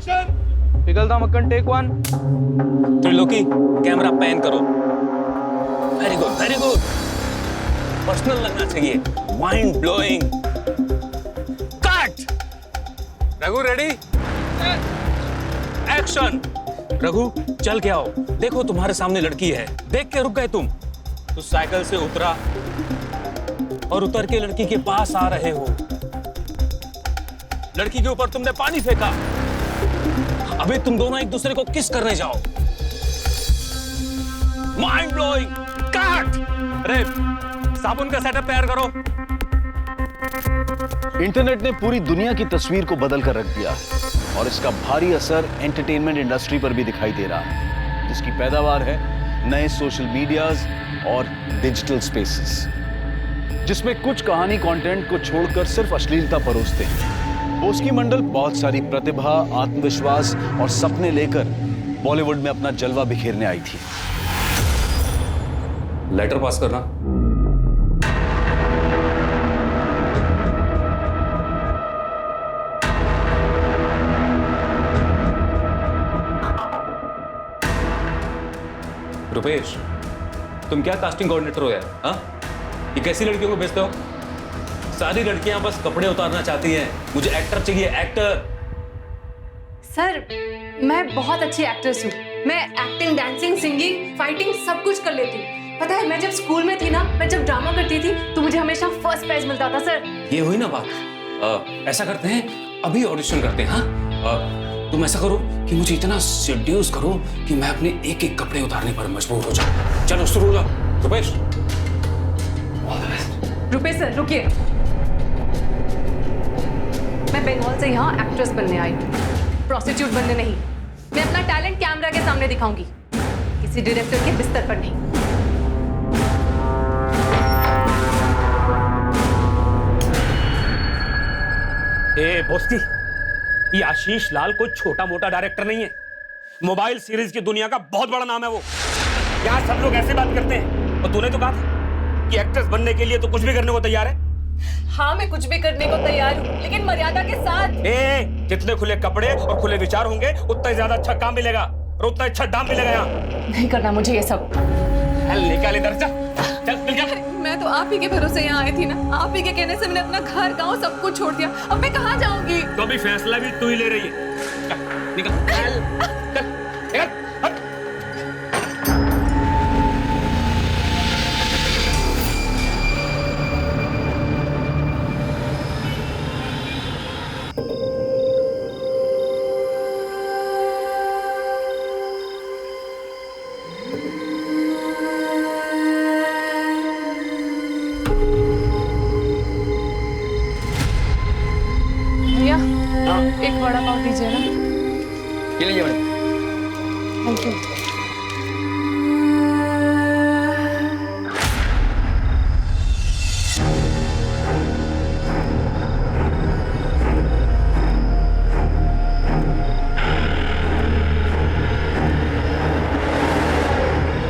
पिघलता मक्खन टेक 1। त्रिलोकी camera pan करो। Very good very good. Personal लगना चाहिए, mind blowing. Cut. Raghu ready, action. Raghu चल के आओ, देखो तुम्हारे सामने लड़की है, देख के रुक गए तुम। तो साइकिल से उतरा और उतर के लड़की के पास आ रहे हो। लड़की के ऊपर तुमने पानी फेंका। अभी तुम दोनों एक दूसरे को किस करने जाओ। Mind blowing. कट। अरे साबुन का सेटअप तैयार करो। इंटरनेट ने पूरी दुनिया की तस्वीर को बदल कर रख दिया और इसका भारी असर एंटरटेनमेंट इंडस्ट्री पर भी दिखाई दे रहा है, जिसकी पैदावार है नए सोशल मीडियाज और डिजिटल स्पेसेस, जिसमें कुछ कहानी कंटेंट को छोड़कर सिर्फ अश्लीलता परोसते हैं। बोस्की मंडल बहुत सारी प्रतिभा, आत्मविश्वास और सपने लेकर बॉलीवुड में अपना जलवा बिखेरने आई थी। लेटर पास करना। रुपेश, तुम क्या कास्टिंग कोऑर्डिनेटर हो यार? हाँ, ये कैसी लड़कियों को भेजते हो? सारी लड़कियां बस कपड़े उतारना चाहती हैं, मुझे एक्टर चाहिए, एक्टर। सर, मैं बहुत अच्छी एक्ट्रेस हूँ। मैं एक्टिंग, डांसिंग, सिंगिंग, फाइटिंग सब कुछ कर लेती हूँ। पता है, मैं जब स्कूल में थी ना, मैं जब ड्रामा करती थी तो मुझे हमेशा फर्स्ट प्राइज मिलता था सर। ये हुई ना बात। ऐसा करते हैं, अभी ऑडिशन करते हैं। हाँ, तुम ऐसा करो कि मुझे इतना सेड्यूस करो कि मैं अपने एक एक कपड़े उतारने पर मजबूर हो जाऊं। चलो शुरू हो जाओ। रुपेश, रुपेश सर रुकिए, मैं बंगाल से यहाँ एक्ट्रेस बनने आई हूँ, प्रोस्टिट्यूट बनने नहीं। मैं अपना टैलेंट कैमरा के सामने दिखाऊंगी, किसी डायरेक्टर के बिस्तर पर नहीं। ए बोस्ती, ये आशीष लाल कोई छोटा मोटा डायरेक्टर नहीं है। मोबाइल सीरीज की दुनिया का बहुत बड़ा नाम है वो। यहाँ सब लोग ऐसे बात करते हैं। और तूने तो कहा था कि एक्ट्रेस बनने के लिए तो कुछ भी करने को तैयार है। हाँ, मैं कुछ भी करने को तैयार हूँ, लेकिन मर्यादा के साथ। जितने खुले कपड़े और खुले विचार होंगे, उतना ही ज्यादा अच्छा काम मिलेगा और उतना अच्छा दाम मिलेगा। यहाँ नहीं करना मुझे ये सब। निकाल इधर, चल मिल गया। मैं तो आप ही के भरोसे यहाँ आई थी ना। आप ही के कहने से मैंने अपना घर, गांव सब कुछ छोड़ दिया। अब मैं कहाँ जाऊंगी? तो अभी फैसला भी तू ही ले रही है। चल निकल, चल निकल। एक वड़ा पाव दीजिए ना। ये लीजिए मैडम। Thank you.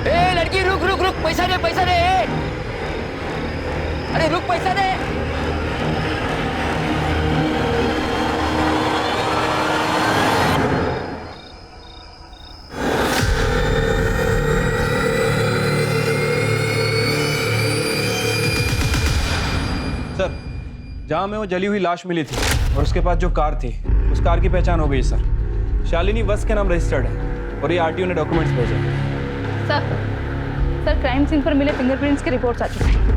ए लड़की, रुक रुक रुक, पैसा दे, पैसा दे। अरे रुक, पैसा दे। सर, जहां में वो जली हुई लाश मिली थी और उसके पास जो कार थी, उस कार की पहचान हो गई सर। शालिनी वत्स के नाम रजिस्टर्ड है और ये आरटीओ ने डॉक्यूमेंट्स भेजे। सर क्राइम सीन पर मिले फिंगरप्रिंट्स की रिपोर्ट्स आ चुकी हैं।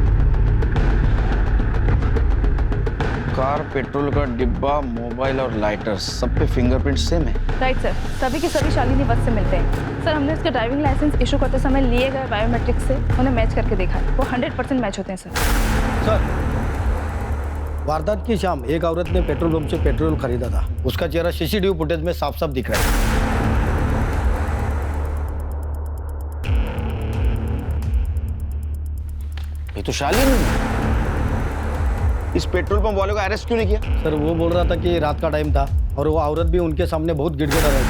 कार, पेट्रोल का डिब्बा, मोबाइल और लाइटर, सब पे फिंगरप्रिंट सेम है। राइट सर, सभी के सभी शालिनी वत्स से मिलते हैं। सर, हमने उसके ड्राइविंग लाइसेंस इशू करते समय लिए गए बायोमेट्रिक्स से उन्हें मैच करके देखा है। वो 100% मैच होते हैं सर, वारदात की शाम एक औरत ने पेट्रोल पंप से पेट्रोल खरीदा था। उसका चेहरा सीसीटीवी फुटेज में साफ साफ दिख रहा है। ये तो शालिनी है। इस पेट्रोल पंप वाले को अरेस्ट क्यों नहीं किया? सर, वो बोल रहा था कि रात का टाइम था और वो औरत भी उनके सामने बहुत गिड़गिड़ा रही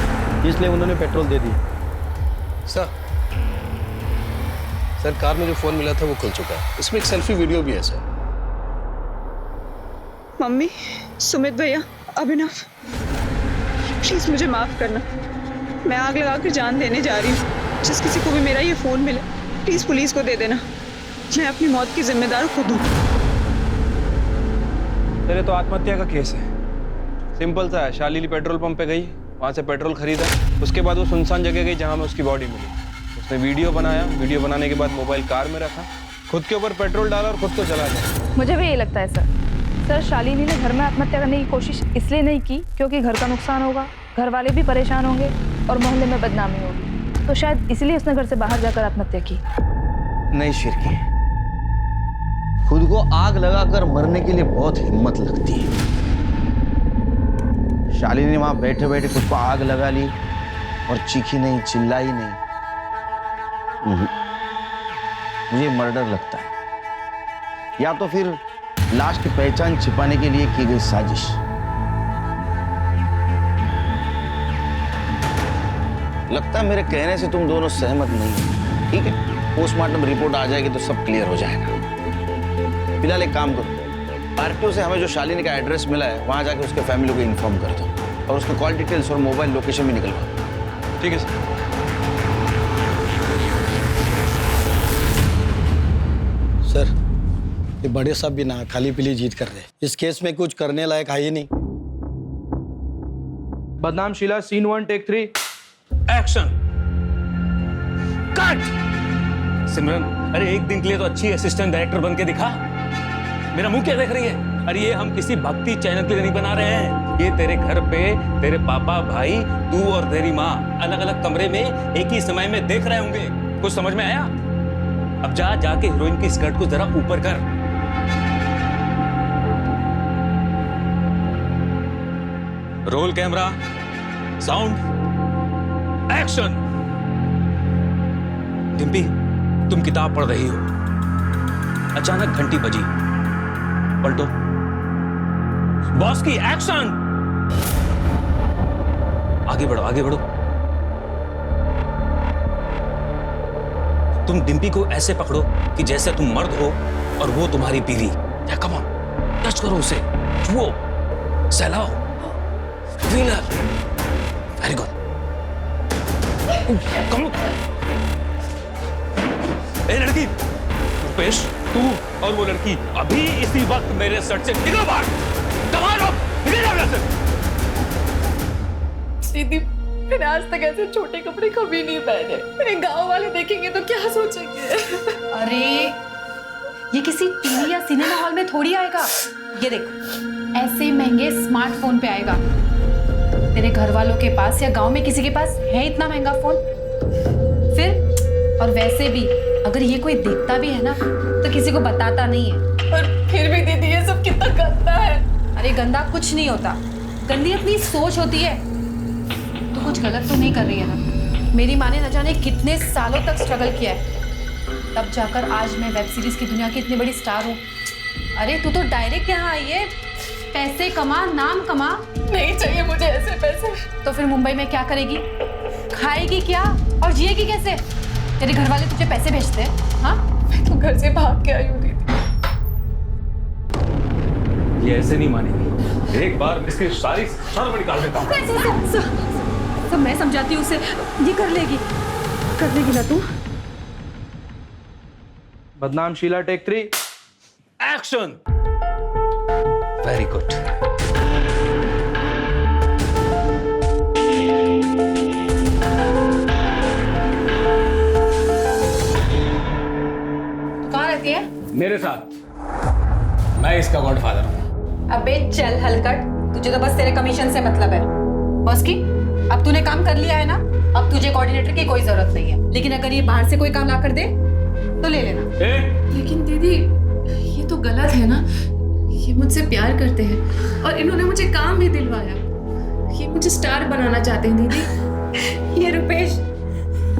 थी, इसलिए उन्होंने पेट्रोल दे दी। सर, कार में जो फोन मिला था वो खुल चुका है। इसमें एक सेल्फी वीडियो भी है सर। मम्मी, सुमित भैया, अभिनव, प्लीज मुझे माफ करना। मैं आग लगा कर जान देने जा रही हूँ। जिस किसी को भी मेरा ये फोन मिले प्लीज पुलिस को दे देना। मैं अपनी मौत की जिम्मेदार खुद हूँ। तेरे तो आत्महत्या का केस है, सिंपल सा है। शालिनी पेट्रोल पंप पे गई, वहां से पेट्रोल खरीदा, उसके बाद वो सुनसान जगह गई जहां में उसकी बॉडी मिली। उसने वीडियो बनाया, वीडियो बनाने के बाद मोबाइल कार में रखा, खुद के ऊपर पेट्रोल डाला और खुद को जला दिया। मुझे भी यही लगता है सर। शालिनी ने घर में आत्महत्या करने की कोशिश इसलिए नहीं की क्योंकि घर का नुकसान होगा, घर वाले भी परेशान होंगे और मोहल्ले में बदनामी होगी, तो शायद इसलिए उसने घर से बाहर जाकर आत्महत्या की। नहीं शिरकी, खुद को आग लगाकर मरने के लिए बहुत हिम्मत लगती है। शालिनी ने वहां बैठे बैठे खुद को आग लगा ली और चीखी नहीं, चिल्लाई नहीं। मुझे मर्डर लगता है, या तो फिर लाश की पहचान छिपाने के लिए की गई साजिश। लगता है मेरे कहने से तुम दोनों सहमत नहीं हो। ठीक है, पोस्टमार्टम रिपोर्ट आ जाएगी तो सब क्लियर हो जाएगा। फिलहाल एक काम करो, आरटीओ से हमें जो शालिनी का एड्रेस मिला है वहां जाके उसके फैमिली को इन्फॉर्म कर दो और उसके कॉल डिटेल्स और मोबाइल लोकेशन भी निकलवाओ। ठीक है सर। सर, ये बड़े साहब भी ना खाली पीली जीत कर रहे। इस केस में कुछ करने लायक है ही नहीं। बदनाम Sheela, scene 1 take 3 action. Cut. Simran, अरे एक दिन के लिए तो अच्छी असिस्टेंट डायरेक्टर बन के दिखा। मेरा मुंह क्या देख रही है? अरे ये हम किसी भक्ति चैनल के लिए नहीं बना रहे हैं। ये तेरे घर पे तेरे पापा, भाई, तू और तेरी माँ अलग अलग कमरे में एक ही समय में देख रहे होंगे। कुछ समझ में आया? अब जा जाके हीरोइन की स्कर्ट को जरा ऊपर कर। Roll camera, sound, action. Dimpy, तुम किताब पढ़ रही हो, अचानक घंटी बजी, पलटो। बॉस की, एक्शन। आगे बढ़ो, आगे बढ़ो। तुम डिम्पी को ऐसे पकड़ो कि जैसे तुम मर्द हो और वो तुम्हारी बीवी। या कम ऑन, टच करो उसे, छुओ, सहलाओ, विनर। Very good. कम। ए लड़की, रुपेश, तू और वो लड़की अभी इसी वक्त मेरे सर से निकलो बाहर। कमाल हो, निकल जाओ यहाँ से। दीदी, मैंने आज तक ऐसे छोटे कपड़े कभी नहीं पहने। मेरे गांव वाले देखेंगे तो क्या सोचेंगे? अरे ये किसी टीवी या सिनेमा हॉल में थोड़ी आएगा। ये देख, ऐसे महंगे स्मार्टफोन पे आएगा। तेरे घर वालों के पास या गांव में किसी के पास है इतना महंगा फोन? फिर और वैसे भी अगर ये कोई देखता भी है ना तो किसी को बताता नहीं है। और फिर भी दीदी ये सब कितना गंदा है। अरे गंदा कुछ नहीं होता, गंदी अपनी सोच होती है। तो कुछ गलत तो नहीं कर रही है ना? मेरी माँ ने न जाने कितने सालों तक स्ट्रगल किया है, तब जाकर आज मैं वेब सीरीज की दुनिया की इतनी बड़ी स्टार हूँ। अरे तू तो डायरेक्ट यहाँ आई है, पैसे कमा, नाम कमा। नहीं चाहिए मुझे ऐसे पैसे। तो फिर मुंबई में क्या करेगी? खाएगी क्या और जिएगी कैसे? तेरे घर वाले तुझे पैसे भेजते हैं? हाँ, मैं तो घर से भाग के आई हूँ दीदी। ये ऐसे नहीं मानेगी। एक बार इसकी सारी शर्म निकाल देता हूँ। सब मैं समझाती हूँ उसे, ये कर लेगी ना तू? बदनाम Sheela, take 3 action. Very good. कहाँ रहती है? मेरे साथ। मैं इसका गॉडफादर हूँ। अबे चल हलकट, तुझे तो बस तेरे कमीशन से मतलब है। बॉस की, अब तूने काम कर लिया है ना, अब तुझे कोऑर्डिनेटर की कोई जरूरत नहीं है। लेकिन अगर ये बाहर से कोई काम ला कर दे तो ले लेना। लेकिन दीदी ये तो गलत है ना, ये मुझसे प्यार करते हैं और इन्होंने मुझे काम भी दिलवाया। ये मुझे स्टार बनाना चाहते हैं दीदी। ये रुपेश,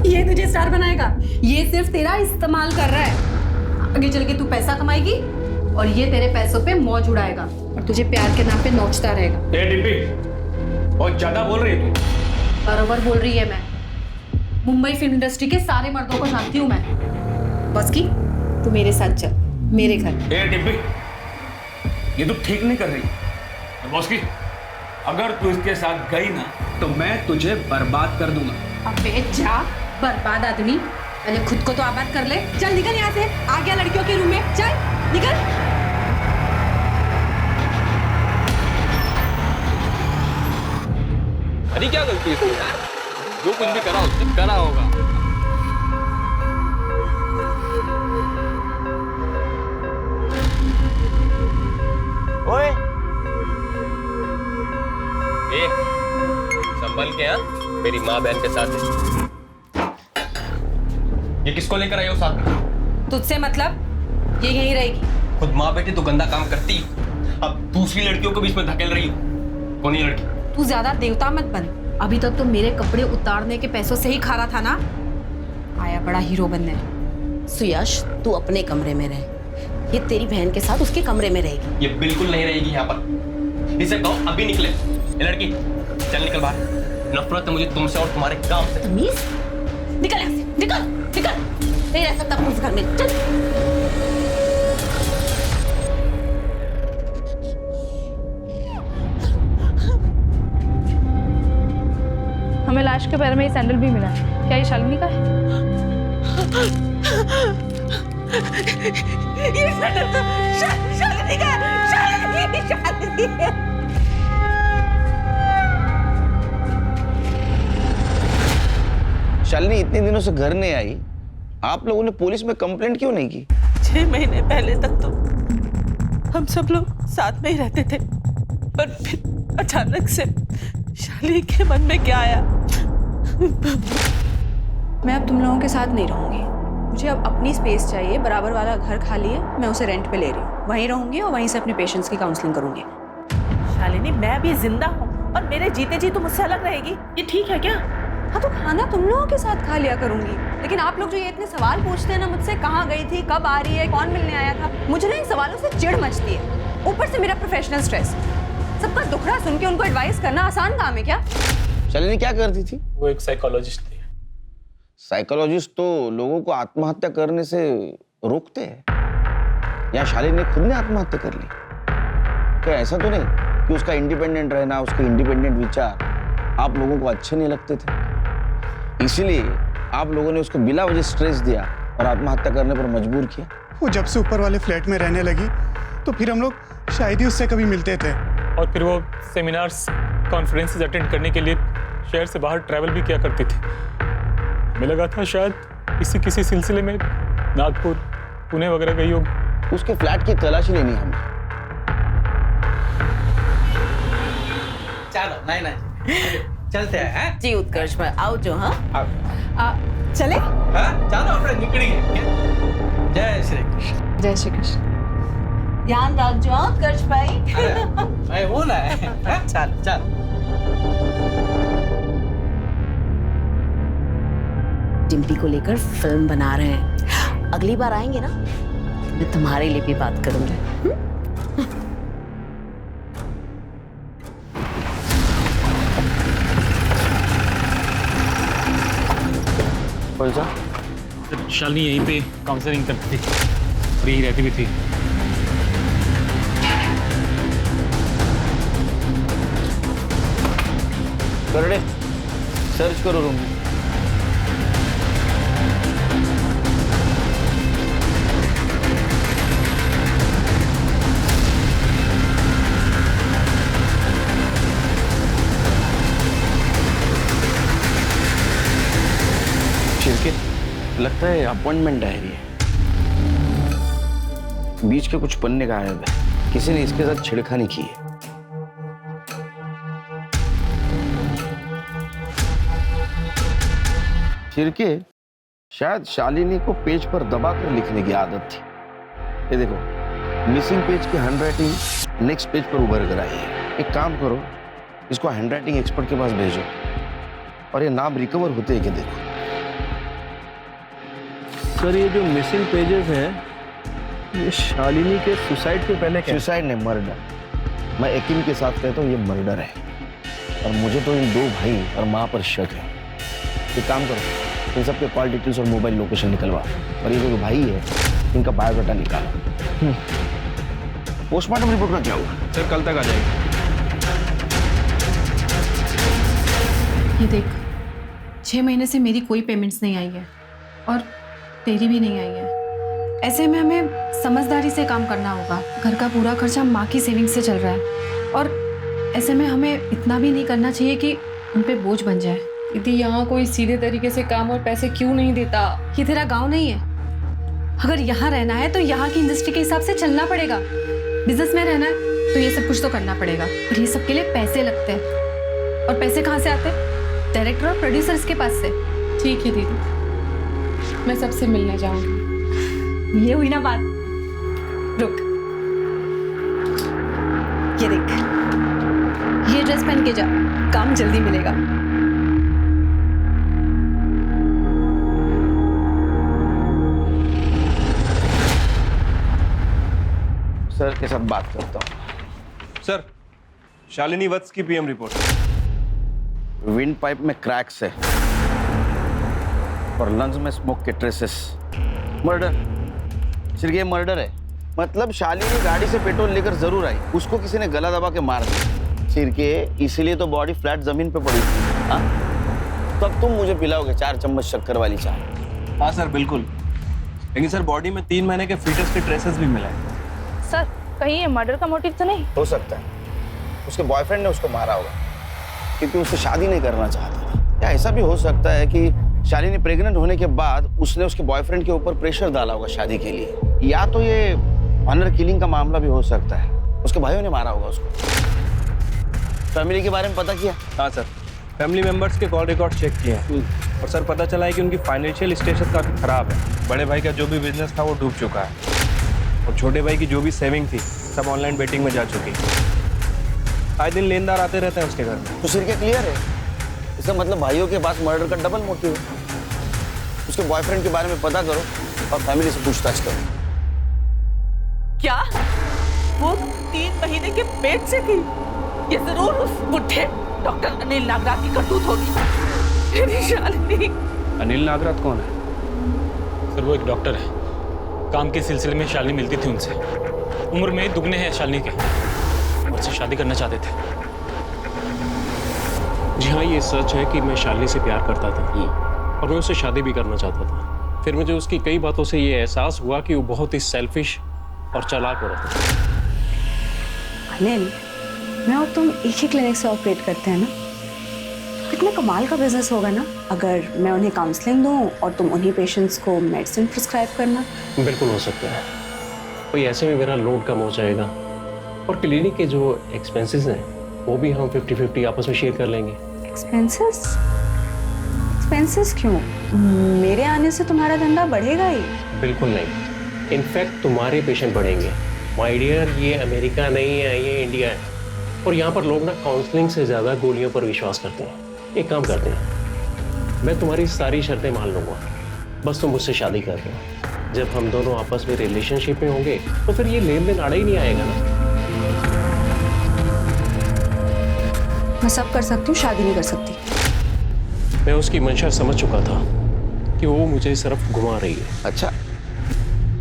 ये तुझे स्टार बनाएगा? ये सिर्फ तेरा इस्तेमाल कर रहा है। आगे चल के तू पैसा कमाएगी और ये तेरे पैसों पे मौज उड़ाएगा और तुझे प्यार के नाम पे नोचता रहेगा। बहुत ज्यादा बोल रही है तू। बराबर बोल रही है मैं। मुंबई फिल्म इंडस्ट्री के सारे मर्दों को जानती हूँ मैं। बस की, तू मेरे साथ चल, मेरे घर। डिम्पी, ये तू ठीक नहीं कर रही। बॉस की, अगर तू इसके साथ गई ना तो मैं तुझे बर्बाद कर दूंगा। अबे जा बर्बाद आदमी, पहले खुद को तो आबाद कर ले। चल निकल यहाँ से, आ गया लड़कियों के रूम में, चल निकल। अरे क्या गलती है इसमें? जो कुछ भी करा उसने करा होगा। ओए, ए, संभल के हाँ, मेरी माँ बहन के साथ है। ये किसको लेकर आई हो साथ में? तुझसे मतलब ये यहीं रहेगी। खुद माँ बेटी तो गंदा काम करती, अब दूसरी लड़कियों को बीच में धकेल रही हो। कौन है लड़की? तू ज्यादा देवता मत बन। अभी तक तो मेरे कपड़े उतारने के पैसों से ही खा रहा था ना, आया बड़ा हीरो बनने। सुयश, तू अपने कमरे में रह, ये तेरी बहन के साथ उसके कमरे में रहेगी। ये बिल्कुल नहीं रहेगी यहाँ पर। इसे कहो अभी निकले। ये लड़की चल निकल बाहर। नफरत है मुझे तुमसे और तुम्हारे काम से। तमीज, निकल यहाँ से, निकल निकल, नहीं रह सकता उस घर में, चल। हमें लाश के पैर में ये सैंडल भी मिला है, क्या ये शालिनी का है? ये सैंडल शालिनी का है, शालिनी है। शालिनी इतने दिनों से घर नहीं आई, आप लोगों ने पुलिस में कंप्लेंट क्यों नहीं की? 6 महीने पहले तक तो हम सब लोग साथ में ही रहते थे, पर फिर अचानक से शालिनी के मन में क्या आया? मैं अब तुम लोगों के साथ नहीं रहूंगी। मुझे अब अपनी स्पेस चाहिए। बराबर वाला घर खाली है, मैं उसे रेंट पे ले रही हूँ। वहीं रहूंगी और वहीं से अपने पेशेंट्स की काउंसलिंग करूंगी। शालिनी, मैं भी जिंदा हूँ और मेरे जीते जी तो मुझसे अलग रहेगी, ये ठीक है क्या? हाँ तो खाना तुम लोगों के साथ खा लिया करूंगी, लेकिन आप लोग जो ये इतने सवाल पूछते हैं ना मुझसे, कहाँ गई थी, कब आ रही है, कौन मिलने आया था, मुझे ना इन सवालों से चिढ़ मचती है। ऊपर से मेरा प्रोफेशनल स्ट्रेस। सबका दुखड़ा सुन के उनको एडवाइस करना आसान काम है क्या? शालिनी क्या करती थी? वो एक साइकोलॉजिस्ट थी। साइकोलॉजिस्ट तो लोगों को आत्महत्या करने से रोकते हैं। या शालिनी ने खुद ने आत्महत्या कर ली? क्या ऐसा तो नहीं कि उसका इंडिपेंडेंट रहना, उसके इंडिपेंडेंट विचार आप लोगों को अच्छे नहीं लगते थे, इसीलिए आप लोगों ने उसको बिला वजह स्ट्रेस दिया और आत्महत्या करने पर मजबूर किया? वो जब से ऊपर वाले फ्लैट में रहने लगी तो फिर हम लोग शायद ही उससे कभी मिलते थे। और फिर वो सेमिनार्स, कॉन्फ्रेंसेस अटेंड करने के लिए शहर से बाहर ट्रैवल भी किया करती थी। हमें लगा था शायद किसी सिलसिले में नागपुर, पुणे वगैरह गई होगी। उसके फ्लैट की तलाशी लेनी है हमें। चलो, नहीं चलते हैं। जी उत्कर्ष भाई, आओ जो। हाँ चले। हाँ चलो, अपने निकली है। जय श्री कृष्ण। जय श्री कृष्ण। ध्यान रखो उत्कर्ष भाई। मैं हूँ ना। चल चल। डिम्पी को लेकर फिल्म बना रहे हैं, अगली बार आएंगे ना मैं तुम्हारे लिए भी बात करूंगी। शालिनी यहीं पे काउंसलिंग करती थी और यहीं रहती भी थी। करड़े, सर्च करो रूम में। लगता है अपॉइंटमेंट डायरी है। बीच के कुछ पन्ने गायब है, किसी ने इसके साथ छेड़खानी की है। छिड़के शायद शालिनी को पेज पर दबाकर लिखने की आदत थी। ये देखो, मिसिंग पेज की हैंडराइटिंग नेक्स्ट पेज पर उभर कर आई है। एक काम करो, इसको हैंडराइटिंग एक्सपर्ट के पास भेजो और ये नाम रिकवर होते हैं कि देखो। सर, ये जो मिसिंग पेजेस हैं, ये शालिनी के सुसाइड से पहले क्या? सुसाइड नहीं, मर्डर। मैं यकीन के साथ कहता हूँ ये मर्डर है और मुझे तो इन 2 भाई और माँ पर शक है। एक काम करो, इन सबके कॉल डिटेल्स और मोबाइल लोकेशन निकलवा और ये जो भाई है इनका बायोडाटा निकालो। पोस्टमार्टम रिपोर्ट का क्या हुआ? सर, कल तक आ जाएगी। ये देख, 6 महीने से मेरी कोई पेमेंट्स नहीं आई है और तेरी भी नहीं आई है। ऐसे में हमें समझदारी से काम करना होगा। घर का पूरा खर्चा माँ की सेविंग से चल रहा है और ऐसे में हमें इतना भी नहीं करना चाहिए कि उन पे बोझ बन जाए। दीदी, यहाँ कोई सीधे तरीके से काम और पैसे क्यों नहीं देता? ये तेरा गाँव नहीं है। अगर यहाँ रहना है तो यहाँ की इंडस्ट्री के हिसाब से चलना पड़ेगा। बिजनेस में रहना है तो ये सब कुछ तो करना पड़ेगा और ये सब के लिए पैसे लगते हैं। और पैसे कहाँ से आते हैं? डायरेक्टर और प्रोड्यूसर्स के पास से। ठीक है दीदी, मैं सबसे मिलने जाऊंगी। ये हुई ना बात। रुक, ये देख, ये ड्रेस पहन के जा, काम जल्दी मिलेगा। सर के साथ बात करता हूँ। सर, शालिनी वत्स की पीएम रिपोर्ट। विंड पाइप में क्रैक्स है और लंग्स में स्मोक के ट्रेसेस। मर्डर, सिर्फ ये मर्डर है। मतलब शालिनी गाड़ी से पेट्रोल लेकर जरूर आई, उसको किसी ने गला दबा के मार दिया सिरके, इसीलिए तो बॉडी फ्लैट जमीन पे पड़ी थी। हाँ, तब तुम मुझे पिलाओगे 4 चम्मच शक्कर वाली चाय? हाँ सर, बिल्कुल। लेकिन सर, बॉडी में 3 महीने के फीटस के ट्रेसेस भी मिले हैं। सर, कहीं ये मर्डर का मोटिव तो नहीं? हो सकता है उसके बॉयफ्रेंड ने उसको मारा होगा क्योंकि उससे शादी नहीं करना चाहता था। या ऐसा भी हो सकता है कि शालिनी प्रेग्नेंट होने के बाद उसने उसके बॉयफ्रेंड के ऊपर प्रेशर डाला होगा शादी के लिए। या तो ये ऑनर किलिंग का मामला भी हो सकता है, उसके भाइयों ने मारा होगा उसको। फैमिली के बारे में पता किया? हाँ सर, फैमिली मेंबर्स के कॉल रिकॉर्ड चेक किए हैं और सर पता चला है कि उनकी फाइनेंशियल स्टेटस काफ़ी खराब है। बड़े भाई का जो भी बिजनेस था वो डूब चुका है और छोटे भाई की जो भी सेविंग थी सब ऑनलाइन बेटिंग में जा चुकी है। आए दिन लेनदार आते रहते हैं उसके घर में। तो सिर के क्लियर है, इसका मतलब भाइयों के पास मर्डर का डबल मोटिव है। उसके बॉयफ्रेंड के बारे में पता करो और फैमिली से पूछताछ करो। क्या वो 3 महीने के पेट से थी? ये जरूर उस बुढ़े डॉक्टर अनिल नागराज की करतूत होगी। मेरी शालिनी। अनिल नागराज कौन है? सर, वो एक डॉक्टर है। काम के सिलसिले में शालिनी मिलती थी उनसे। उम्र में दुगने हैं शालिनी के, मुझसे शादी करना चाहते थे। जी हाँ, ये सच है कि मैं शालिनी से प्यार करता था और मैं उससे शादी भी करना चाहता था। फिर मुझे उसकी कई बातों से ये एहसास हुआ कि वो बहुत ही सेल्फिश और चालाक औरत है। अनिल, मैं और तुम एक ही क्लिनिक से ऑपरेट करते हैं ना, तो कितना कमाल का बिजनेस होगा ना अगर मैं उन्हें काउंसलिंग दूं और तुम उन्हीं पेशेंट्स को मेडिसिन प्रिस्क्राइब करना। बिल्कुल हो सकता है। कोई ऐसे में मेरा लोड कम हो जाएगा और क्लिनिक के जो एक्सपेंसेस हैं वो भी हम 50-50 आपस में शेयर कर लेंगे। एक्सपेंसेस? एक्सपेंसेस क्यों? मेरे आने से तुम्हारा धंधा बढ़ेगा ही। बिल्कुल नहीं, इनफैक्ट तुम्हारे पेशेंट बढ़ेंगे। माय डियर, ये अमेरिका नहीं है, ये इंडिया है और यहाँ पर लोग ना काउंसलिंग से ज़्यादा गोलियों पर विश्वास करते हैं। एक काम करते हैं, मैं तुम्हारी सारी शर्तें मान लूँगा, बस तुम मुझसे शादी कर रहे हो। जब हम दोनों आपस में रिलेशनशिप में होंगे तो फिर ये लेन देन आड़ा ही नहीं आएगा ना। मैं सब कर सकती हूँ, शादी नहीं कर सकती। मैं उसकी मंशा समझ चुका था कि वो मुझे सिर्फ घुमा रही है। अच्छा,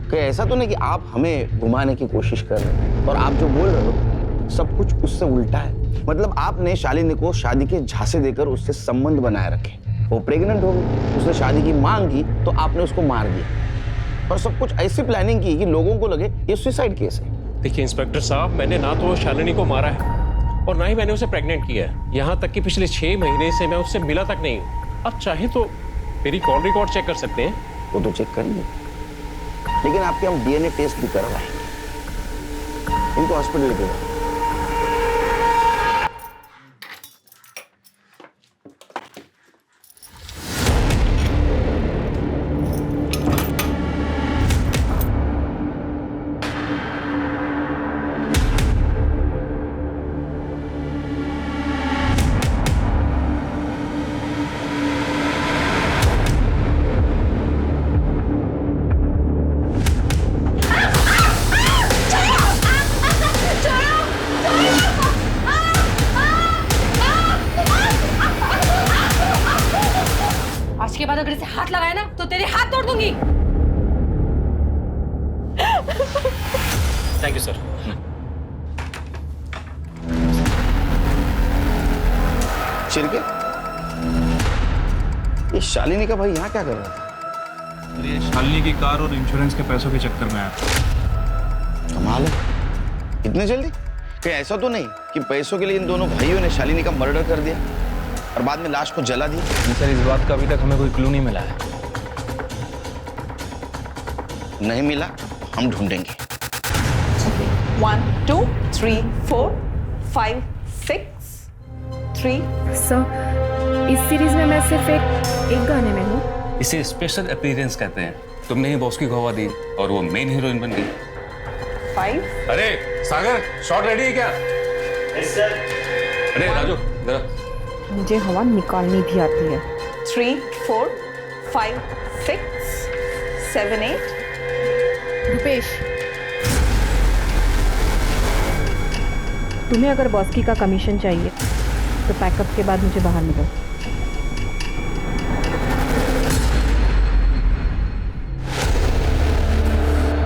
कहीं ऐसा तो नहीं कि आप हमें घुमाने की कोशिश कर रहे हैं और आप जो बोल रहे हो सब कुछ उससे उल्टा है? मतलब आपने शालिनी को शादी के झांसे देकर उससे संबंध बनाए रखे, वो प्रेग्नेंट हो गई, उसने शादी की मांग की तो आपने उसको मार दिया और सब कुछ ऐसी प्लानिंग की कि लोगों को लगे ये सुसाइड केस है। देखिए इंस्पेक्टर साहब, मैंने ना तो शालिनी को मारा है और ना ही मैंने उसे प्रेग्नेंट किया है। यहाँ तक कि पिछले 6 महीने से मैं उससे मिला तक नहीं हूँ। आप चाहे तो मेरी कॉल रिकॉर्ड चेक कर सकते हैं। वो तो चेक करेंगे, लेकिन आपके हम डीएनए टेस्ट भी करवाएंगे। इनको हॉस्पिटल लेके जाओ। आज के बाद अगर इसे हाथ लगाया ना तो तेरे हाथ तोड़ दूंगी। Thank you sir. शिरके, ये शालिनी का भाई यहाँ क्या कर रहा था? ये शालिनी की कार और इंश्योरेंस के पैसों के चक्कर में आया था। कमाल है, इतने जल्दी? कहीं ऐसा तो नहीं कि पैसों के लिए इन दोनों भाइयों ने शालिनी का मर्डर कर दिया और बाद में लाश को जला दिया? सर इस बात का अभी तक हमें कोई क्लू नहीं मिला है। नहीं मिला हम ढूंढेंगे। 1 2 3 4 5 6 3। सर इस सीरीज में मैं सिर्फ एक गाने में हूँ। इसे स्पेशल अपीयरेंस कहते हैं। तुमने ही बॉस की गवा दी और वो मेन हीरोइन बन गई। 5। अरे सागर, शॉट रेडी है क्या? Yes sir. अरे राजू जरा। मुझे हवा निकालनी भी आती है। 3 4 5 6 7 8। रुपेश, तुम्हें अगर बॉस्की का कमीशन चाहिए तो पैकअप के बाद मुझे बाहर मिलो।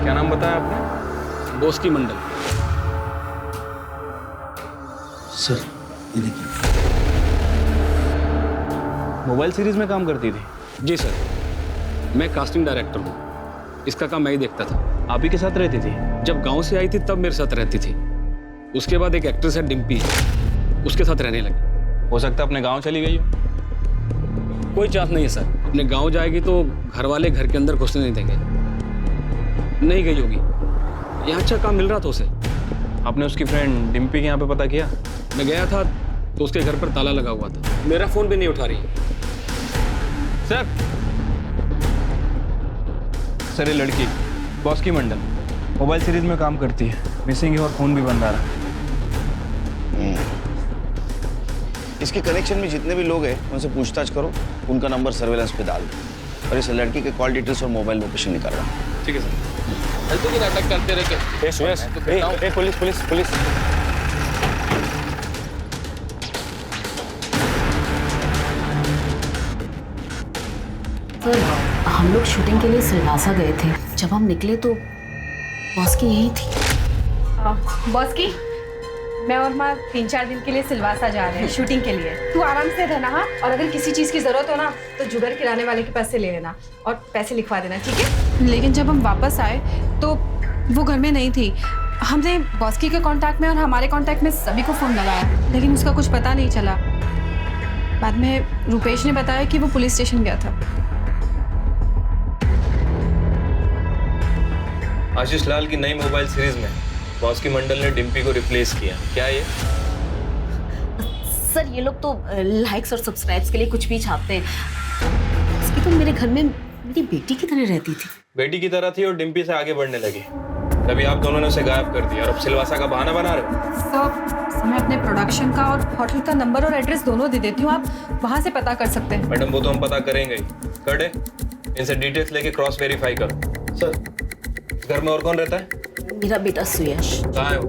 क्या नाम बताया आपने? बॉस्की मंडल। सर ये देखिए। मोबाइल सीरीज में काम करती थी? जी सर, मैं कास्टिंग डायरेक्टर हूँ। इसका काम मैं ही देखता था। आप ही के साथ रहती थी? जब गांव से आई थी तब मेरे साथ रहती थी। उसके बाद एक एक्ट्रेस है डिम्पी, उसके साथ रहने लगी। हो सकता है अपने गांव चली गई हो। कोई चांस नहीं है सर। अपने गांव जाएगी तो घर वाले घर के अंदर घुसने नहीं देंगे। नहीं गई होगी, यहाँ अच्छा काम मिल रहा था उसे। आपने उसकी फ्रेंड डिम्पी के यहाँ पे पता किया? मैं गया था तो उसके घर पर ताला लगा हुआ था। मेरा फोन भी नहीं उठा रही है। सर ये लड़की बॉस्की मंडल मोबाइल सीरीज में काम करती है, मिसिंग है और फोन भी बंद आ रहा है। इसके कनेक्शन में जितने भी लोग हैं उनसे पूछताछ करो, उनका नंबर सर्वेलेंस पे डाल दो और इस लड़की के कॉल डिटेल्स और मोबाइल लोकेशन निकाल रहा हूँ। ठीक है सर। फालतू की नाटक करते रहे। पुलिस। सर हम लोग शूटिंग के लिए सिलवासा गए थे। जब हम निकले तो बॉस्की यही थी। बॉस्की, मैं और माँ 3-4 दिन के लिए सिलवासा जा रहे हैं शूटिंग के लिए। तू आराम से रहना। हाँ, और अगर किसी चीज़ की ज़रूरत हो ना तो जुगर किराने वाले के पास से ले लेना और पैसे लिखवा देना, ठीक है? लेकिन जब हम वापस आए तो वो घर में नहीं थी। हमने बॉस्की के कांटेक्ट में और हमारे कांटेक्ट में सभी को फ़ोन लगाया लेकिन उसका कुछ पता नहीं चला। बाद में रुपेश ने बताया कि वो पुलिस स्टेशन गया था। आशीष लाल की नई मोबाइल सीरीज में बॉस्की मंडल ने डिम्पी को रिप्लेस किया। क्या ये? सर ये लोग तो लाइक्स और सब्सक्राइब्स के लिए कुछ भी छापते हैं। उसकी तो मेरे घर में मेरी बेटी की तरह रहती थी। बेटी की तरह थी और डिम्पी से आगे बढ़ने लगी, तभी आप दोनों ने उसे गायब कर दिया और अब सिलवासा का बहाना बना रहे हो। मैं अपने प्रोडक्शन का और होटल का नंबर और एड्रेस दोनों दे देती हूँ, आप वहाँ से पता कर सकते हैं। मैडम वो तो हम पता करेंगे ही। कर दे, इनसे डिटेल्स लेके क्रॉस वेरीफाई करो। सर इस घर में और कौन रहता है? मेरा बेटा सुयश। कहाँ है वो?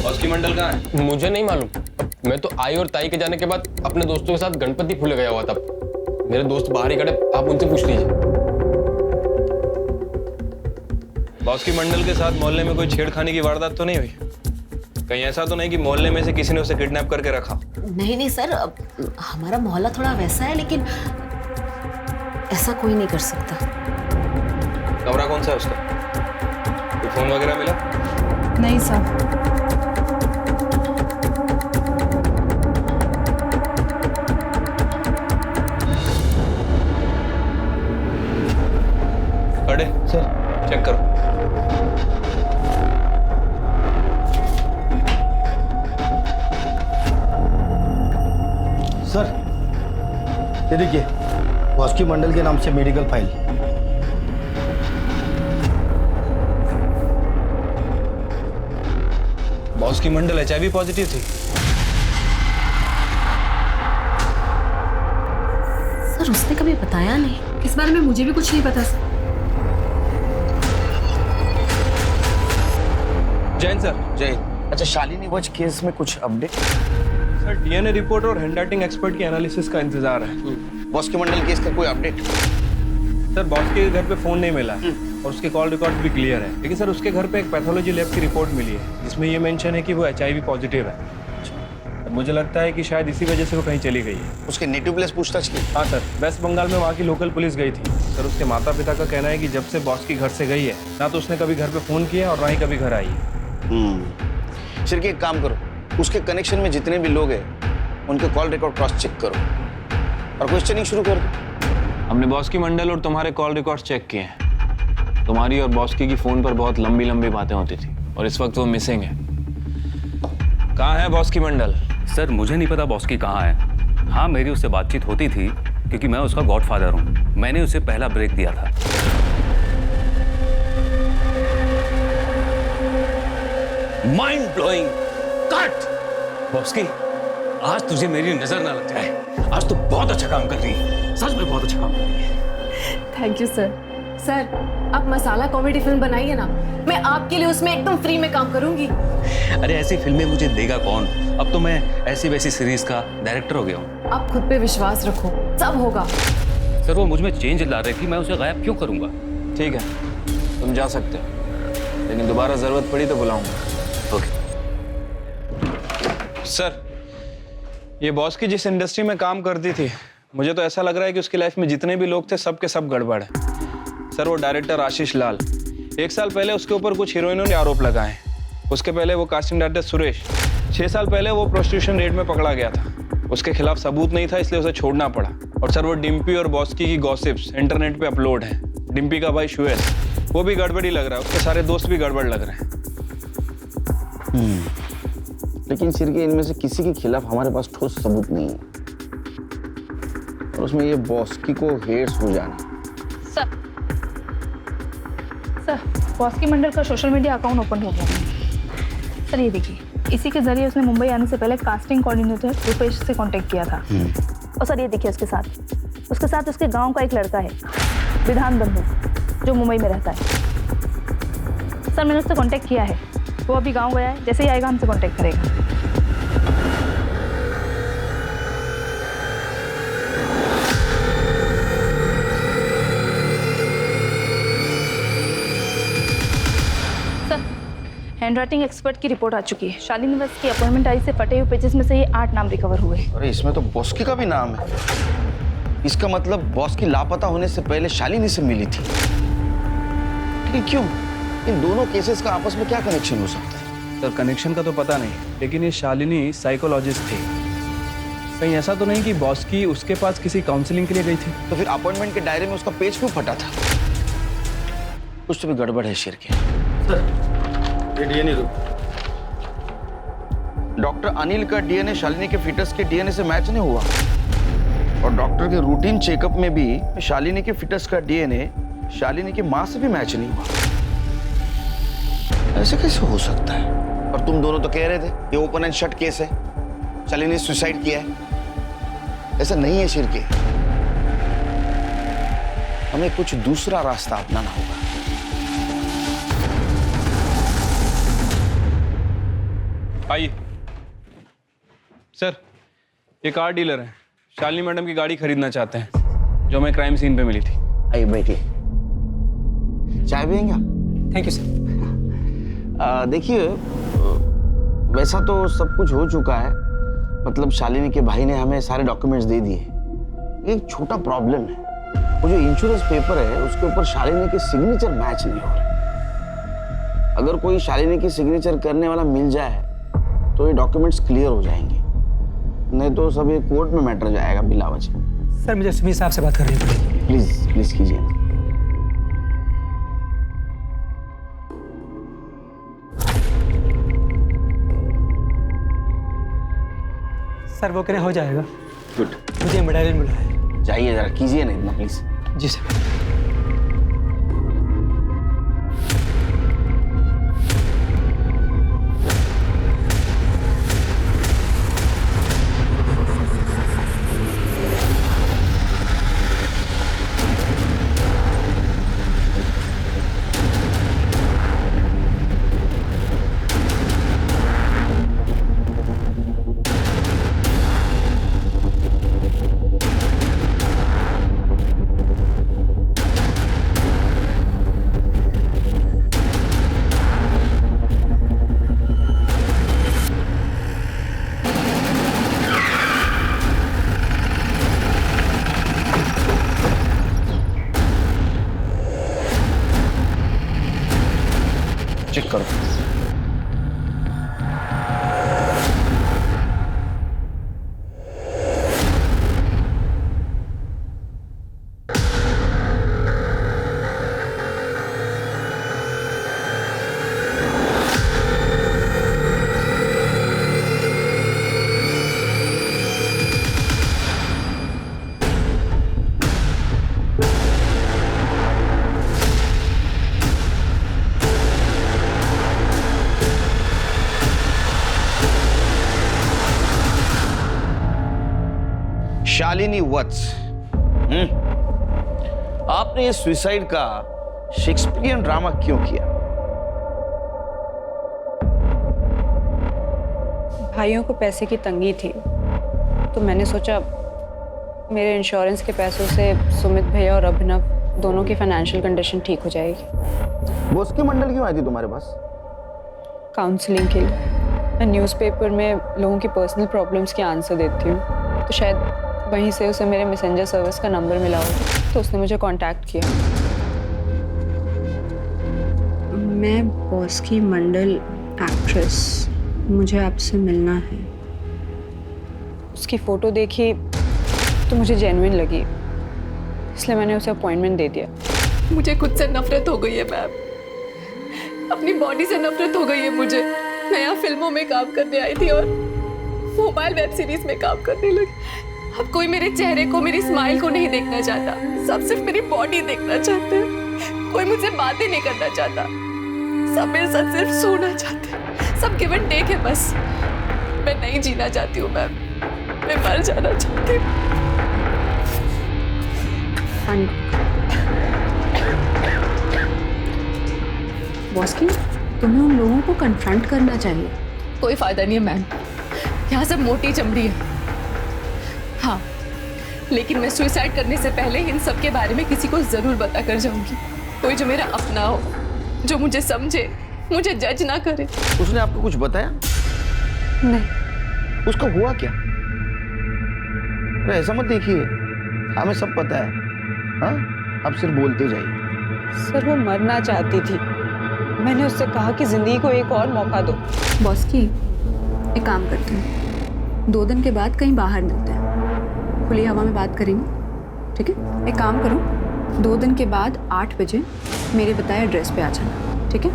बॉस्की मंडल कहाँ है? मुझे नहीं मालूम। मैं तो आई और ताई के जाने के बाद अपने दोस्तों के साथ गणपति फूले गया हुआ था। मेरे दोस्त बाहर ही खड़े, आप उनसे पूछ लीजिए। बॉस्की मंडल के साथ मोहल्ले में कोई छेड़खानी की वारदात तो नहीं हुई? कहीं ऐसा तो नहीं कि मोहल्ले में से किसी ने उसे किडनैप करके रखा? नहीं सर, हमारा मोहल्ला थोड़ा वैसा है लेकिन ऐसा कोई नहीं कर सकता। कमरा कौन सा है उसका? कोई फोन वगैरह मिला? नहीं सर। अरे सर चेक करो। सर ये देखिए, बॉस्की मंडल के नाम से मेडिकल फाइल। बॉस्की मंडल HIV पॉजिटिव थी। सर उसने कभी बताया नहीं। इस बारे में मुझे भी कुछ नहीं पता सर। जैन सर। जय। अच्छा शालिनी वॉच केस में कुछ अपडेट? सर DNA रिपोर्ट और हैंडराइटिंग एक्सपर्ट की एनालिसिस का इंतजार है। बॉस्की मंडल केस का कोई अपडेट? सर बॉस्की के घर पे फोन नहीं मिला और उसके कॉल रिकॉर्ड भी क्लियर है, लेकिन सर उसके घर पे एक पैथोलॉजी लैब की रिपोर्ट मिली है जिसमें ये मेंशन है कि वो HIV पॉजिटिव है। मुझे लगता है कि शायद इसी वजह से वो कहीं चली गई है। उसके नेटिव प्लेस पूछताछ की? हाँ सर, वेस्ट बंगाल में वहाँ की लोकल पुलिस गई थी सर। उसके माता पिता का कहना है कि जब से बॉस की घर से गई है ना तो उसने कभी घर पे फोन किया और ना ही कभी घर आई है। शिरकी, एक काम करो, उसके कनेक्शन में जितने भी लोग हैं उनके कॉल रिकॉर्ड क्रॉस चेक करो और क्वेश्चनिंग शुरू कर दो। हमने बॉस की मंडल और तुम्हारे कॉल रिकॉर्ड्स चेक किए हैं। तुम्हारी और बॉस की फोन पर बहुत लंबी लंबी बातें होती थी और इस वक्त वो मिसिंग है। कहाँ है बॉस की मंडल? सर मुझे नहीं पता बॉस की कहाँ है। हाँ, मेरी उससे बातचीत होती थी क्योंकि मैं उसका गॉडफादर हूँ। मैंने उसे पहला ब्रेक दिया था। Mind blowing. कट। बॉस की, आज तुझे मेरी नजर ना लग जाए। आज तू बहुत अच्छा काम कर रही है, सच में बहुत अच्छा काम कर रही है। Thank you sir. सर, आप मसाला कॉमेडी फिल्म बनाइए ना, मैं आपके लिए उसमें एकदम फ्री में काम करूंगी। अरे ऐसी फिल्में मुझे देगा कौन? अब तो मैं ऐसी वैसी सीरीज का डायरेक्टर हो गया हूँ। आप खुद पे विश्वास रखो, सब होगा। सर वो मुझ में चेंज ला रही थी, मैं उसे गायब क्यों करूंगा? ठीक है, तुम जा सकते हो, लेकिन दोबारा जरूरत पड़ी तो बुलाऊंगा। ओके। सर, ये बॉस की जिस इंडस्ट्री में काम करती थी, मुझे तो ऐसा लग रहा है कि उसकी लाइफ में जितने भी लोग थे सब के सब गड़बड़ है। सर, वो डायरेक्टर आशीष लाल, 1 साल पहले उसके ऊपर कुछ हीरोइनों ने आरोप लगाए। उसके पहले वो कास्टिंग डायरेक्टर सुरेश, 6 साल पहले वो प्रोस्टिट्यूशन रेड में पकड़ा गया था। उसके खिलाफ सबूत नहीं था, इसलिए उसे छोड़ना पड़ा। और सर, वो डिम्पी और बॉस्की की गॉसिप्स इंटरनेट पे अपलोड हैं। डिम्पी का भाई शुएल, वो भी गड़बड़ी लग रहा है, उसके सारे दोस्त भी गड़बड़ लग रहे हैं। लेकिन सिर्के, इनमें से किसी के खिलाफ हमारे पास ठोस सबूत नहीं है और उसमें ये बॉस्की को हेट्स हो जाना। सर, बॉस की मंडल का सोशल मीडिया अकाउंट ओपन हो गया। सर ये देखिए, इसी के जरिए उसने मुंबई आने से पहले कास्टिंग कोऑर्डिनेटर रूपेश से कांटेक्ट किया था। और सर ये देखिए, उसके साथ उसके गांव का एक लड़का है, विधान बंधु, जो मुंबई में रहता है। सर मैंने उससे कांटेक्ट किया है, वो अभी गांव गया है, जैसे ही आएगा हमसे कांटेक्ट करेगा। हैंडराइटिंग एक्सपर्ट की रिपोर्ट आ चुकी है। शालिनी वस्त की अपॉइंटमेंट आई से फटे हुए पेजेस में से ये 8 नाम रिकवर हुए। अरे इसमें तो बॉस्की का भी नाम है। इसका मतलब बॉस की लापता होने से पहले शालिनी से मिली थी। लेकिन क्यों? इन दोनों केसेस का आपस में क्या कनेक्शन हो सकता है? सर, कनेक्शन का तो पता नहीं, लेकिन ये शालिनी साइकोलॉजिस्ट थी। कहीं ऐसा तो नहीं कि बॉस की उसके पास किसी काउंसलिंग के लिए गई थी? तो फिर अपॉइंटमेंट के डायरी में उसका पेज क्यों फटा था? कुछ तो भी गड़बड़ है शिरके। डीएनए डॉक्टर अनिल का डीएनए शालिनी के फीटस के डीएनए से मैच नहीं हुआ और डॉक्टर के रूटीन चेकअप में भी शालिनी के फीटस का डीएनए शालिनी की मां से भी मैच नहीं हुआ। ऐसे कैसे हो सकता है? और तुम दोनों तो कह रहे थे ये ओपन एंड शट केस है, शालिनी ने सुसाइड किया है। ऐसा नहीं है शिरके, हमें कुछ दूसरा रास्ता अपनाना होगा। आइए सर, ये कार डीलर है, शालिनी मैडम की गाड़ी खरीदना चाहते हैं जो हमें क्राइम सीन पे मिली थी। आइए बैठिए, चाय पिएंगे? Thank you sir. देखिए, वैसा तो सब कुछ हो चुका है, मतलब शालिनी के भाई ने हमें सारे डॉक्यूमेंट्स दे दिए। एक छोटा प्रॉब्लम है, वो जो इंश्योरेंस पेपर है उसके ऊपर शालिनी के सिग्नेचर मैच नहीं हो रहे। अगर कोई शालिनी की सिग्नेचर करने वाला मिल जाए तो ये डॉक्यूमेंट्स क्लियर हो जाएंगे, नहीं तो सब ये कोर्ट में मैटर जाएगा बिला वजह। सर मुझे सुमित साहब से बात करनी पड़ेगी। प्लीज कीजिए। सर वो कहने हो जाएगा। गुड। मुझे मेडालियन मिला है। जाइए जरा कीजिए ना इतना प्लीज। जी सर। शालिनी वत्स, आपने ये सुसाइड का शेक्सपियरियन ड्रामा क्यों किया? भाइयों को पैसे की तंगी थी, तो मैंने सोचा मेरे इंश्योरेंस के पैसों से सुमित भैया और अभिनव दोनों की फाइनेंशियल कंडीशन ठीक हो जाएगी। वो उसकी मंडल क्यों आई थी तुम्हारे पास? काउंसलिंग के लिए। मैं न्यूज़पेपर में लोगों की पर्सनल प्रॉब्लम्स के आंसर देती हूँ, तो शायद वहीं से उसे मेरे मैसेंजर सर्विस का नंबर मिला हो, तो उसने मुझे कांटेक्ट किया। मैं बॉस की मंडल एक्ट्रेस, मुझे आपसे मिलना है। उसकी फ़ोटो देखी तो मुझे जेन्युइन लगी, इसलिए मैंने उसे अपॉइंटमेंट दे दिया। मुझे खुद से नफरत हो गई है मैम, अपनी बॉडी से नफरत हो गई है मुझे। मैं यहाँ फिल्मों में काम करने आई थी और मोबाइल वेब सीरीज में काम करने लगी। अब कोई मेरे चेहरे को, मेरी स्माइल को नहीं देखना चाहता, सब सिर्फ मेरी बॉडी देखना चाहते हैं। कोई मुझसे बातें नहीं करना चाहता, सब मेरे साथ सिर्फ सोना चाहते हैं। सब गिव एंड टेक है बस। मैं नहीं जीना चाहती हूँ मैम, मैं मर जाना चाहती हूँ। बॉस की, तुम्हें उन लोगों को कन्फ्रंट करना चाहिए। कोई फायदा नहीं है मैम, यहाँ सब मोटी चमड़ी है। हाँ, लेकिन मैं सुसाइड करने से पहले इन सब के बारे में किसी को जरूर बता कर जाऊंगी। कोई जो मेरा अपना हो, जो मुझे समझे, मुझे जज ना करे। उसने आपको कुछ बताया? नहीं। उसका हुआ क्या? अरे ऐसा मत देखिए, हमें सब पता है। हाँ, आप सिर्फ बोलते जाइए। सर, वो मरना चाहती थी। मैंने उससे कहा कि जिंदगी को एक और मौका दो। बॉस की, एक काम करते हैं, 2 दिन के बाद कहीं बाहर मिलते हैं, खुली हवा में बात करेंगे, ठीक है? एक काम करो, 2 दिन के बाद 8 बजे मेरे बताए एड्रेस पे आ जाना, ठीक है?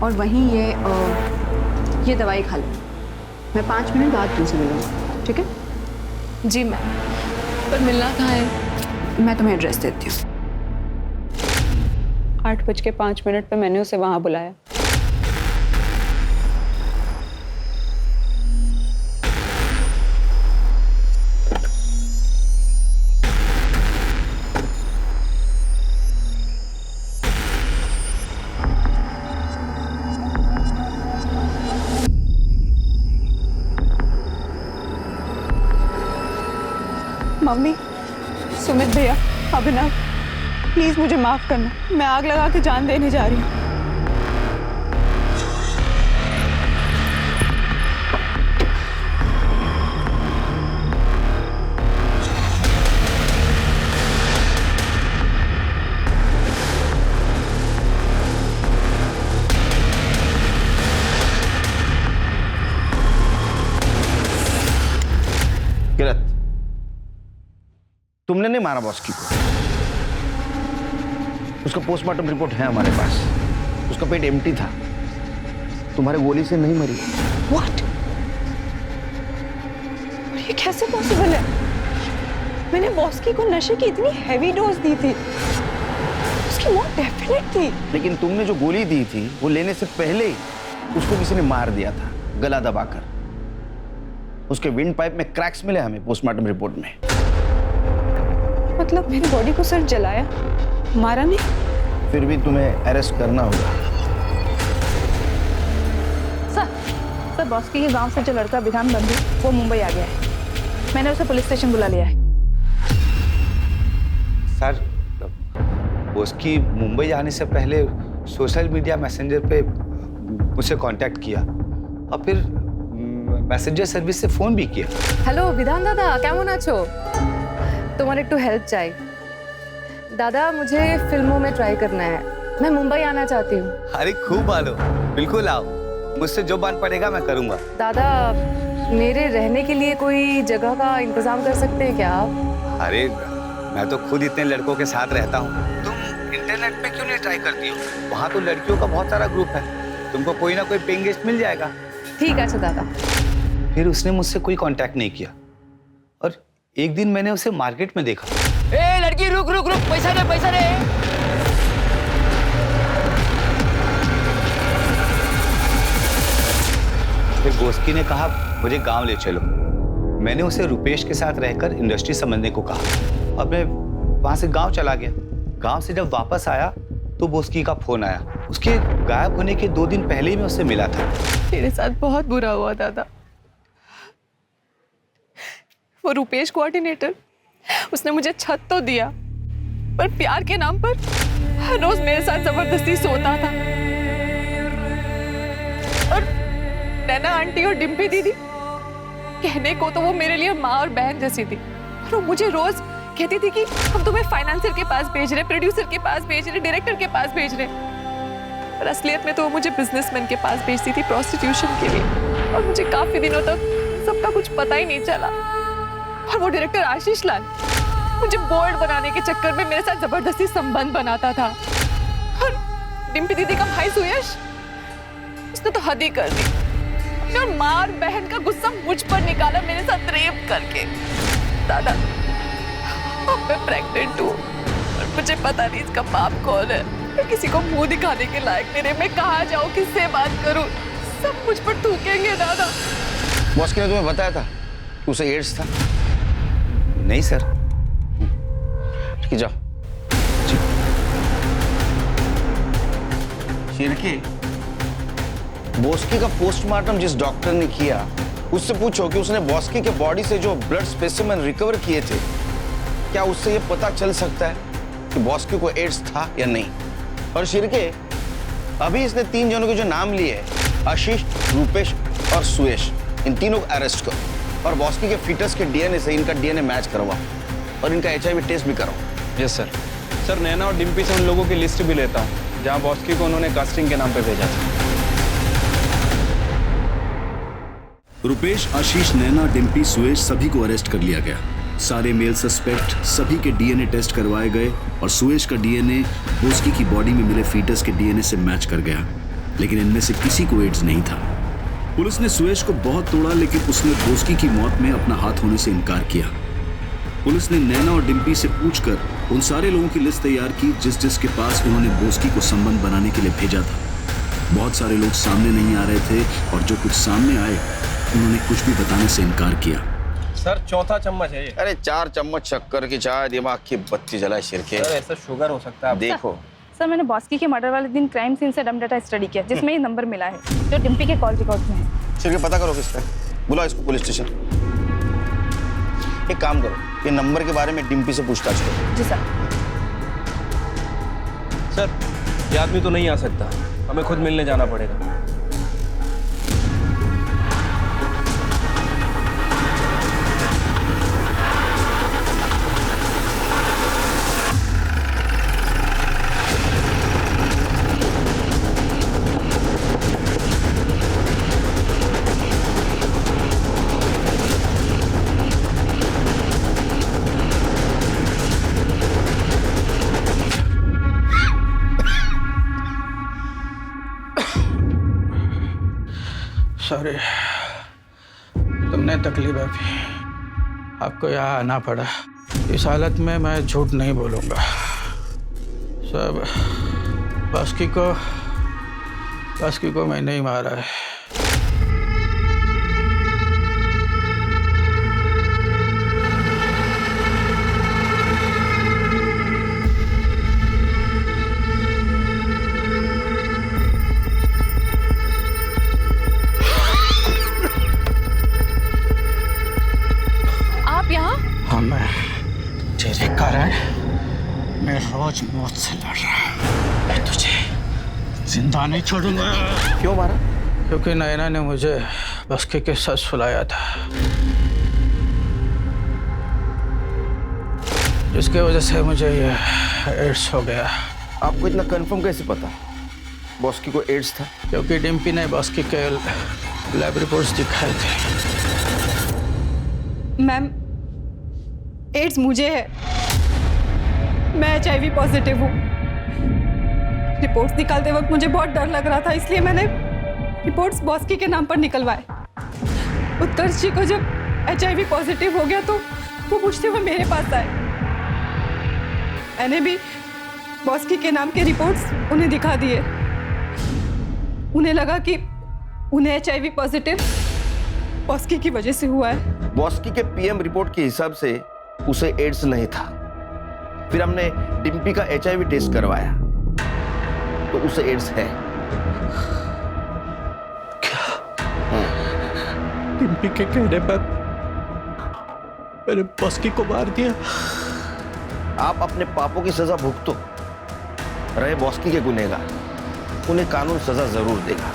और वहीं ये दवाई खा लो। मैं 5 मिनट बाद तुमसे मिलूंगा, ठीक है? जी मैम, पर मिलना कहाँ है? मैं तुम्हें एड्रेस देती हूँ। 8:05 पे मैंने उसे वहां बुलाया। मम्मी, सुमित भैया, अभिनव, प्लीज मुझे माफ करना, मैं आग लगा के जान देने जा रही हूँ। किरत, तुमने नहीं मारा बॉस की को। उसका पोस्टमार्टम रिपोर्ट है हमारे पास। उसका पेट एम्प्टी था, तुम्हारे गोली से नहीं मरी। What? ये कैसे पॉसिबल है? मैंने बॉस्की को नशे की इतनी हैवी डोज दी थी, उसकी मौत डेफिनेट थी। लेकिन तुमने जो गोली दी थी वो लेने से पहले उसको किसी ने मार दिया था, गला दबाकर। उसके विंड पाइप में क्रैक्स मिले हमें पोस्टमार्टम रिपोर्ट में। मतलब मेरी बॉडी को सिर्फ जलाया, मारा नहीं? फिर भी तुम्हें अरेस्ट करना होगा। सर, बॉस्की के गांव से जो लड़का विधान बंधु, वो मुंबई आ गया है। मैंने उसे पुलिस स्टेशन बुला लिया है। सर, बॉस्की मुंबई जाने से पहले सोशल मीडिया मैसेंजर पे मुझसे कांटेक्ट किया और फिर मैसेंजर सर्विस से फोन भी किया। হ্যালো বিধান দাদা, কেমন আছো? তোমার একটু হেল্প চাই दादा। मुझे फिल्मों में ट्राई करना है, मैं मुंबई आना चाहती हूँ। अरे खूब आलो, बिल्कुल आओ, मुझसे जो बन पड़ेगा मैं करूँगा। दादा, मेरे रहने के लिए कोई जगह का इंतजाम कर सकते हैं क्या आप? अरे मैं तो खुद इतने लड़कों के साथ रहता हूँ, तुम इंटरनेट पे क्यों नहीं ट्राई करती हो? वहाँ तो लड़कियों का बहुत सारा ग्रुप है, तुमको कोई ना कोई पेइंग गेस्ट मिल जाएगा। ठीक है दादा। फिर उसने मुझसे कोई कांटेक्ट नहीं किया और एक दिन मैंने उसे मार्केट में देखा। ए लड़की, रुक रुक रुक, पैसा दे, पैसा दे। फिर बॉस्की ने कहा मुझे गांव ले चलो। मैंने उसे रुपेश के साथ रहकर इंडस्ट्री समझने को कहा और मैं वहां से गांव चला गया। गांव से जब वापस आया तो बोस्की का फोन आया। उसके गायब होने के 2 दिन पहले ही मैं उससे मिला था। मेरे साथ बहुत बुरा हुआ दादा। वो रुपेश कोऑर्डिनेटर, उसने मुझे छत तो दिया, पर प्यार के नाम पर हर रोज मेरे साथ जबरदस्ती सोता था। और नैना आंटी और डिम्पी दीदी, कहने को तो वो मेरे लिए माँ और बहन जैसी थी, और वो मुझे रोज कहती थी कि हम तुम्हें फाइनेंसर के पास भेज रहे, प्रोड्यूसर के पास भेज रहे, डायरेक्टर के पास भेज रहे। पर असलियत में तो वो मुझे बिजनेसमैन के पास भेजती थी प्रोस्टिट्यूशन के लिए, और मुझे काफी दिनों तक सबका कुछ पता ही नहीं चला। और वो डायरेक्टर आशीष लाल मुझे बोल्ड बनाने के चक्कर में मेरे साथ जबरदस्ती संबंध बनाता था। और डिम्पी दीदी का भाई सुयश, उसने तो हद ही कर दी। और माँ और बहन का गुस्सा मुझ पर निकाला मेरे साथ रेप करके। दादा, अब मैं प्रेग्नेंट हूँ और मुझे पता नहीं इसका बाप कौन है। मैं किसी को मुंह दिखाने के लायक नहीं रही। मैं कहाँ जाऊँ, किससे बात करूँ? सब मुझ पर थूकेंगे दादा। बॉस ने तुम्हें बताया था कि उसे एड्स था? नहीं सर। ठीक, जाओ। शिरकी, बॉस्की का पोस्टमार्टम जिस डॉक्टर ने किया उससे पूछो कि उसने बॉस्की के बॉडी से जो ब्लड स्पेसिमेन रिकवर किए थे, क्या उससे ये पता चल सकता है कि बॉस्की को एड्स था या नहीं। और शिरके, अभी इसने 3 जनों के जो नाम लिए हैं, आशीष, रूपेश और सुयश, इन तीनों को अरेस्ट करो और बॉस्की के फीटस के डीएनए से इनका डीएनए मैच करवाओ और इनका HIV टेस्ट भी कराओ। Yes sir. सर, नैना और डिम्पी से उन लोगों की लिस्ट भी लेता हूँ जहाँ बॉस्की को उन्होंने कास्टिंग के नाम पे भेजा था। रुपेश, आशीष, नैना, डिम्पी, सुयश सभी को अरेस्ट कर लिया गया। सारे मेल सस्पेक्ट सभी के डीएनए टेस्ट करवाए गए और सुयश का डीएनए बॉस्की की बॉडी में मिले फीटस के डीएनए से मैच कर गया, लेकिन इनमें से किसी को एड्स नहीं था। पुलिस ने सुयश को बहुत तोड़ा, लेकिन उसने बॉस्की की मौत में अपना हाथ होने से इनकार किया। पुलिस ने नैना और डिम्पी से पूछकर उन सारे लोगों की लिस्ट तैयार की जिसके पास उन्होंने बॉस्की को संबंध बनाने के लिए भेजा था। बहुत सारे लोग सामने नहीं आ रहे थे और जो कुछ सामने आए उन्होंने कुछ भी बताने से इनकार किया। सर, 4था चम्मच है ये। अरे 4 चम्मच शक्कर की चाय, दिमाग की बत्ती जलाए शिरके। सर, ऐसा शुगर हो सकता है। देखो सर, मैंने बॉस्की के मर्डर वाले दिन क्राइम सीन से डम डाटा स्टडी किया, जिसमें ये नंबर मिला है जो डिम्पी के कॉल रिकॉर्ड में है। शिरके, पता करो किसका है, बुलाओ इसको पुलिस स्टेशन। एक काम करो, ये नंबर के बारे में डिम्पी से पूछताछ करो। जी सर। सर, ये आदमी तो नहीं आ सकता, हमें खुद मिलने जाना पड़ेगा। सॉरी, तुमने तकलीफ है, आपको यहाँ आना पड़ा। इस हालत में मैं झूठ नहीं बोलूँगा। सब बॉस्की को मैं नहीं मारा है। मैं तेरे कारण मैं रोज मौत से लड़ रहा हूँ। मैं तुझे जिंदा नहीं छोड़ूंगा। क्यों मारा? क्योंकि नैना ने मुझे बॉस्की के साथ सुलाया था, जिसके वजह से मुझे ये एड्स हो गया। आपको इतना कंफर्म कैसे पता बॉस्की को एड्स था? क्योंकि डिम्पी ने बॉस्की के लैब रिपोर्ट्स दिखाए थे। मैम, एड्स मुझे है, मैं HIV पॉजिटिव हूँ। रिपोर्ट्स निकालते वक्त मुझे बहुत डर लग रहा था, इसलिए मैंने रिपोर्ट्स बॉस्की के नाम पर निकलवाए। उत्कर्ष जी को जब HIV पॉजिटिव हो गया तो वो पूछते हुए मेरे पास आए। मैंने भी बॉस्की के नाम के रिपोर्ट्स उन्हें दिखा दिए। उन्हें लगा कि उन्हें HIV पॉजिटिव बॉस्की की वजह से हुआ है। बॉस्की के पीएम रिपोर्ट के हिसाब से उसे एड्स नहीं था। फिर हमने डिम्पी का HIV टेस्ट करवाया तो उसे एड्स है। डिम्पी के कहने पर मैंने बॉस्की को मार दिया। आप अपने पापों की सजा भुगतो। रहे बॉस्की के गुनहगार, उन्हें कानून सजा जरूर देगा।